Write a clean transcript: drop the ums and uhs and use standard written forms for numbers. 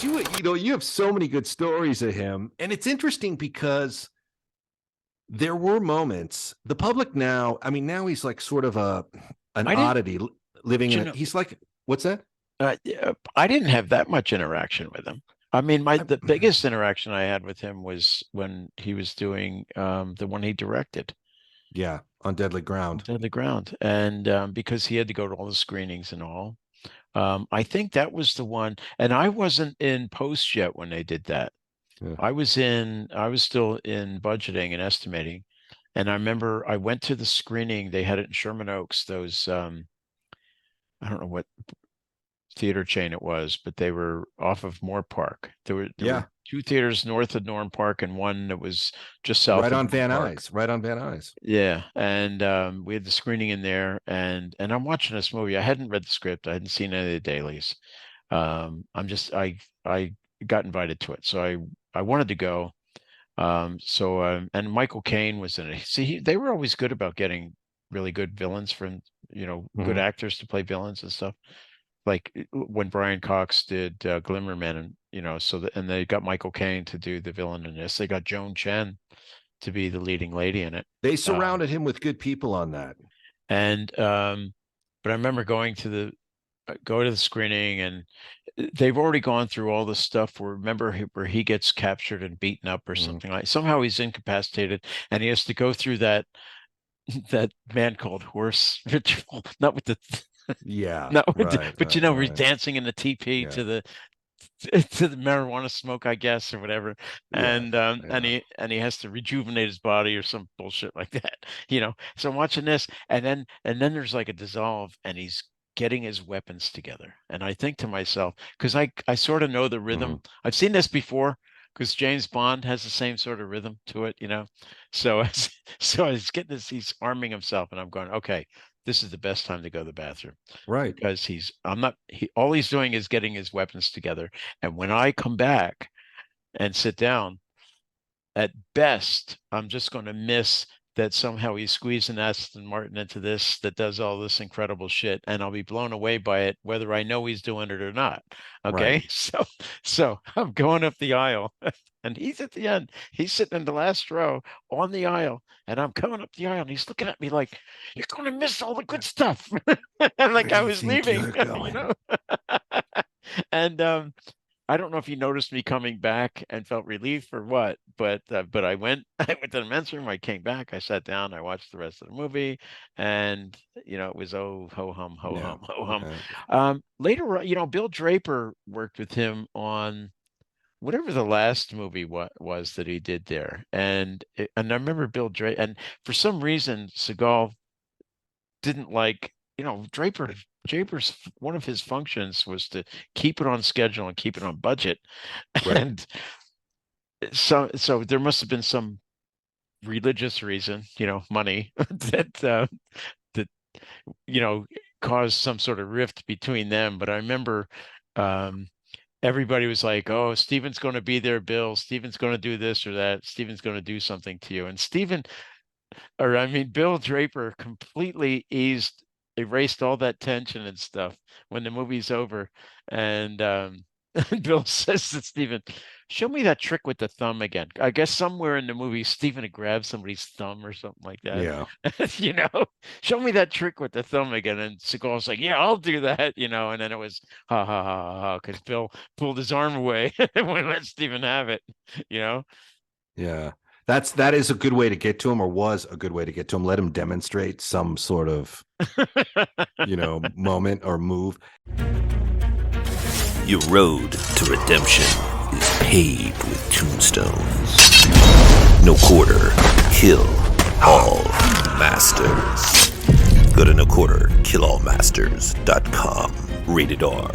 But you have so many good stories of him, and it's interesting because there were moments. The public now, I mean, now he's like sort of an oddity living. He's like, what's that? I didn't have that much interaction with him. I mean, the biggest interaction I had with him was when he was doing the one he directed. Yeah, on Deadly Ground. Deadly Ground, and because he had to go to all the screenings and all. I think that was the one, and I wasn't in post yet when they did that. Yeah. I was still in budgeting and estimating, and I remember I went to the screening. They had it in Sherman Oaks. Those I don't know what theater chain it was, but they were off of Moore Park. There were 2 theaters north of Norm Park and one that was just south right of on Van Park. Nuys, right on Van Nuys. Yeah, and we had the screening in there, and I'm watching this movie. I hadn't read the script. I hadn't seen any of the dailies. I got invited to it, so I wanted to go. And Michael Caine was in it. See, they were always good about getting really good villains from good actors to play villains and stuff. Like when Brian Cox did Glimmerman, and they got Michael Caine to do the villain in this. They got Joan Chen to be the leading lady in it. They surrounded him with good people on that. And but I remember going to the screening, and they've already gone through all the stuff where he gets captured and beaten up or something like. Somehow he's incapacitated, and he has to go through that man called horse ritual, not with the. Yeah, we're dancing in the teepee to the marijuana smoke, I guess, or whatever, and he has to rejuvenate his body or some bullshit like that, So I'm watching this, and then there's like a dissolve, and he's getting his weapons together, and I think to myself, because I sort of know the rhythm. I've seen this before, because James Bond has the same sort of rhythm to it, So I was getting this. He's arming himself, and I'm going, okay, this is the best time to go to the bathroom. Right. Because all he's doing is getting his weapons together. And when I come back and sit down, at best, I'm just going to miss that somehow he's squeezing Aston Martin into this, that does all this incredible shit. And I'll be blown away by it, whether I know he's doing it or not. Okay. Right. So I'm going up the aisle. And he's at the end. He's sitting in the last row on the aisle, and I'm coming up the aisle, and he's looking at me like, "You're going to miss all the good stuff." And like I was leaving, And I don't know if he noticed me coming back and felt relief or what, but I went to the men's room. I came back. I sat down. I watched the rest of the movie, and it was ho hum, ho hum, ho hum. Later, Bill Draper worked with him on whatever the last movie was that he did there. And I remember Bill Draper, and for some reason, Seagal didn't like, Draper's one of his functions was to keep it on schedule and keep it on budget. Right. And so there must have been some religious reason, money that caused some sort of rift between them. But I remember, everybody was like, "Oh, Steven's going to be there, Bill. Steven's going to do this or that. Steven's going to do something to you." And Bill Draper completely erased all that tension and stuff when the movie's over. And Bill says to Steven, "Show me that trick with the thumb again." I guess somewhere in the movie, Steven had grabbed somebody's thumb or something like that. Yeah. Show me that trick with the thumb again. And Seagal's like, "Yeah, I'll do that." And then it was ha ha ha ha ha, because Bill pulled his arm away and wouldn't let Steven have it. Yeah. That is a good way to get to him, or was a good way to get to him. Let him demonstrate some sort of, moment or move. Your road to redemption is paved with tombstones. No quarter, kill all masters. Go to noquarterkillallmasters.com. Rated R.